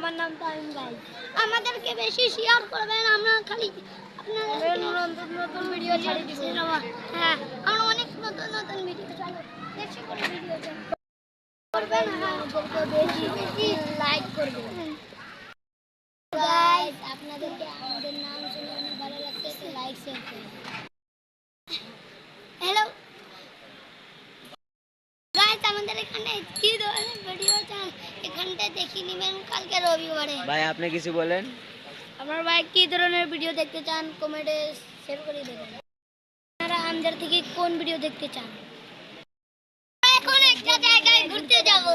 আমার নাম তামিম গাইস। আমাদেরকে বেশি শেয়ার করবেন, আমরা খালি আপনাদের নতুন ভিডিও ছাড়ি দিছি। হ্যাঁ, আমরা অনেক নতুন ভিডিও ছাড়ি, বেশি করে ভিডিও ছাড়ি করবেন, আমাদেরকে বেশি বেশি লাইক করবেন। গাইস, আপনাদেরকে আমাদের নাম শুনে অনেক ভালো লাগছে, তো লাইক শেয়ার করুন। হ্যালো গাইস, আমাদের এখানে কি ধরনের ভিডিও চান এখানটা দেখে নেবেন কালকে রবিবারে। ভাই আপনি কিছু বলেন। আমার ভাই কি ধরনের ভিডিও দেখতে চান কমেন্টে শেয়ার করে দেবেন। আপনারা আমাদের থেকে কোন ভিডিও দেখতে চান? এখন একটা জায়গায় ঘুরতে যাব।